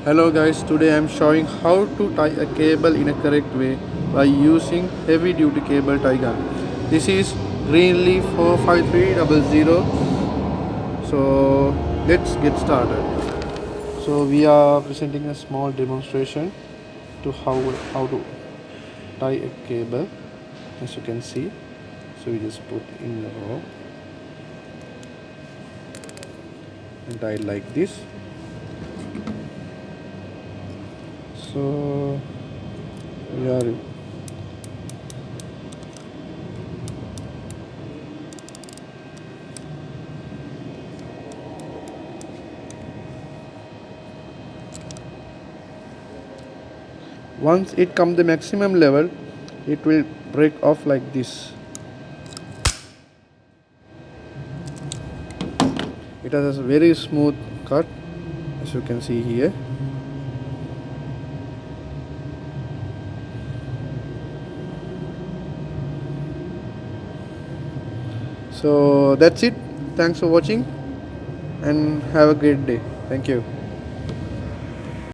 Hello guys, today I am showing how to tie a cable in a correct way by using heavy duty cable tie gun. This is Greenleaf 45300. So let's get started. So we are presenting a small demonstration to how to tie a cable, as you can see. So we just put in the rope and tie it like this. So we are once it comes the maximum level, it will break off like this. It has a very smooth cut, as you can see here. So that's it. Thanks for watching and have a great day. Thank you.